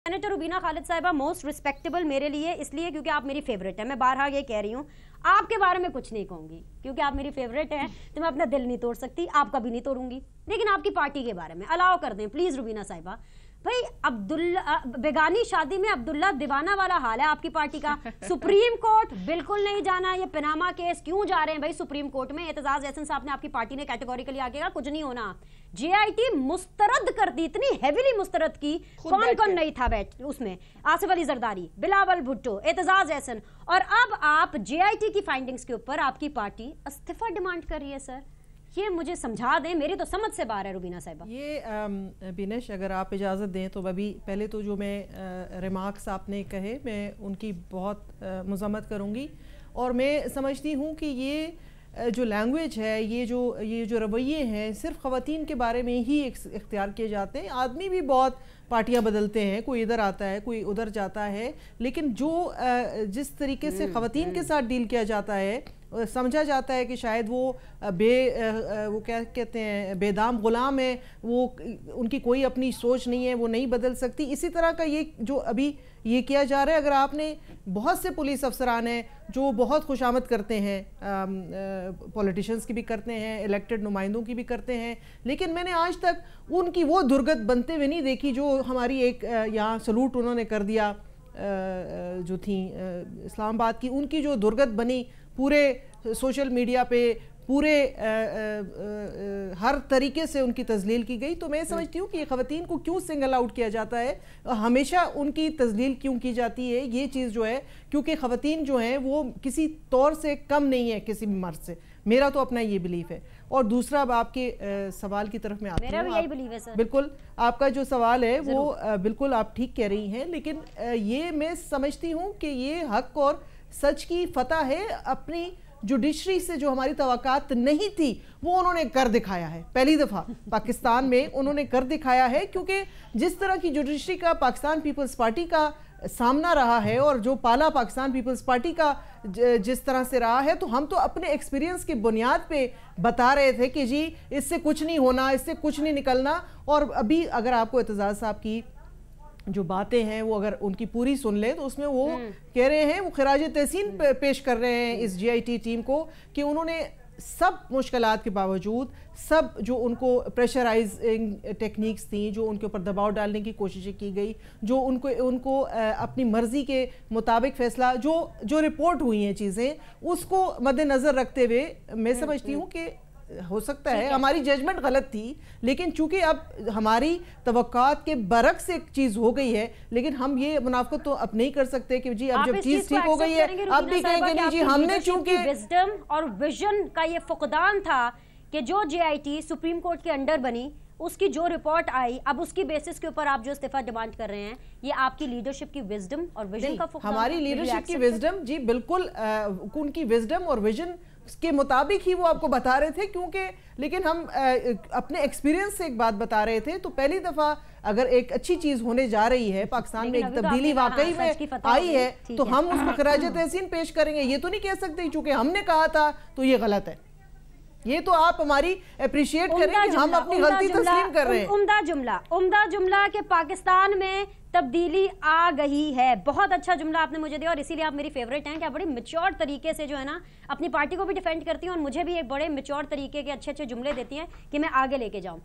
Senator Rubina Khalid साहिबा most respectable मेरे लिए इसलिए क्योंकि आप मेरी फेवरेट है। मैं बारहा ये कह रही हूँ, आपके बारे में कुछ नहीं कहूंगी क्योंकि आप मेरी फेवरेट हैं, तो मैं अपना दिल नहीं तोड़ सकती, आपका भी नहीं तोड़ूंगी। लेकिन आपकी पार्टी के बारे में अलाउ कर दें प्लीज रुबीना साहिबा। भाई अब्दुल्ला बेगानी शादी में अब्दुल्ला दीवाना वाला हाल है आपकी पार्टी का। सुप्रीम कोर्ट बिल्कुल नहीं जाना, ये पनामा केस क्यों जा रहे हैं भाई सुप्रीम कोर्ट में? एतजाज एहसन साहब ने आपकी पार्टी ने कैटेगोरिकली आगे कहा कुछ नहीं होना। जेआईटी मुस्तरद कर दी, इतनी हेवीली मुस्तरद की, कौन कौन नहीं था बैठ उसमें? आसिफ अली जरदारी, बिलावल भुट्टो, एतजाज एहसन, और अब आप जेआईटी की फाइंडिंग्स के ऊपर आपकी पार्टी इस्तीफा डिमांड कर रही है। सर ये मुझे समझा दें, मेरी तो समझ से बाहर है रुबीना साहिबा। ये बिनेश अगर आप इजाज़त दें तो अभी पहले तो जो मैं रिमार्क्स आपने कहे मैं उनकी बहुत मज़म्मत करूँगी, और मैं समझती हूँ कि ये जो लैंग्वेज है, ये जो रवैये हैं सिर्फ ख़वातीन के बारे में ही इख्तियार किए जाते हैं। आदमी भी बहुत पार्टियां बदलते हैं, कोई इधर आता है कोई उधर जाता है, लेकिन जो जिस तरीके से ख़वातीन के साथ डील किया जाता है, समझा जाता है कि शायद वो वो क्या कहते हैं बेदाम गुलाम है, वो उनकी कोई अपनी सोच नहीं है, वो नहीं बदल सकती। इसी तरह का ये जो अभी ये किया जा रहा है। अगर आपने बहुत से पुलिस अफसरान हैं जो बहुत खुशामद करते हैं, पॉलिटिशियंस की भी करते हैं, इलेक्टेड नुमाइंदों की भी करते हैं, लेकिन मैंने आज तक उनकी वो दुर्गत बनते हुए नहीं देखी जो हमारी एक यहाँ सलूट उन्होंने कर दिया जो थी इस्लामाबाद की, उनकी जो दुर्गत बनी पूरे सोशल मीडिया पे, पूरे हर तरीके से उनकी तजलील की गई। तो मैं समझती हूँ कि ये ख़वातीन को क्यों सिंगल आउट किया जाता है, हमेशा उनकी तजलील क्यों की जाती है, ये चीज़ जो है, क्योंकि ख़वातीन जो हैं वो किसी तौर से कम नहीं है किसी भी मर्द से, मेरा तो अपना ये बिलीफ है। और दूसरा अब आपके सवाल की तरफ में आती हूँ, मेरा भी यही बिलीफ है सर। बिल्कुल आपका जो सवाल है वो बिल्कुल आप ठीक कह रही हैं, लेकिन ये मैं समझती हूँ कि ये हक और सच की फतह है। अपनी जुडिशरी से जो हमारी तवक्कात नहीं थी वो उन्होंने कर दिखाया है, पहली दफ़ा पाकिस्तान में उन्होंने कर दिखाया है, क्योंकि जिस तरह की जुडिशरी का पाकिस्तान पीपल्स पार्टी का सामना रहा है और जो पाला पाकिस्तान पीपल्स पार्टी का जिस तरह से रहा है, तो हम तो अपने एक्सपीरियंस की बुनियाद पे बता रहे थे कि जी इससे कुछ नहीं होना, इससे कुछ नहीं निकलना। और अभी अगर आपको एतजाज साहब की जो बातें हैं वो अगर उनकी पूरी सुन ले तो उसमें वो कह रहे हैं, वो खिराज तहसीन पेश कर रहे हैं इस जेआईटी टीम को कि उन्होंने सब मुश्किलात के बावजूद, सब जो उनको प्रेशराइजिंग टेक्निक्स थी, जो उनके ऊपर दबाव डालने की कोशिशें की गई, जो उनको अपनी मर्जी के मुताबिक फैसला जो रिपोर्ट हुई हैं चीज़ें, उसको मद्देनज़र रखते हुए मैं समझती हूँ कि हो सकता है हमारी जजमेंट गलत थी, लेकिन चूंकि अब हमारी तवक्कात के बरक्स एक चीज हो गई है, लेकिन हम ये मुनाफकत तो अब नहीं कर सकते कि जी अब जब चीज ठीक हो गई है अब भी कहेंगे नहीं जी हमने, चूंकि विजडम और विजन का ये फुकदान था कि जो जेआईटी सुप्रीम कोर्ट के अंडर बनी, उसकी जो रिपोर्ट आई, अब उसकी बेसिस के ऊपर आप जो इस्तीफा डिमांड कर रहे हैं, ये आपकी लीडरशिप की विजडम और विजन का फुकदान। हमारी लीडरशिप की विजडम जी बिल्कुल उनकी विजडम और विजन के मुताबिक ही वो आपको बता रहे थे, क्योंकि लेकिन हम अपने एक्सपीरियंस से एक बात बता रहे थे। तो पहली दफा अगर एक अच्छी चीज होने जा रही है, पाकिस्तान में एक तब्दीली वाकई में आई है, तो हम उसको खिराज तहसीन पेश करेंगे। ये तो नहीं कह सकते चूंकि हमने कहा था तो ये गलत है। ये तो आप हमारी अप्रिशिएट करें कि हम अपनी गलती तस्लीम कर रहे हैं। उम्दा जुमला कि पाकिस्तान में तब्दीली आ गई है, बहुत अच्छा जुमला आपने मुझे दिया, और इसीलिए आप मेरी फेवरेट हैं कि आप बड़ी मैच्योर तरीके से जो है ना अपनी पार्टी को भी डिफेंड करती हैं और मुझे भी एक बड़े मैच्योर तरीके के अच्छे अच्छे जुमले देती हैं कि मैं आगे लेके जाऊं।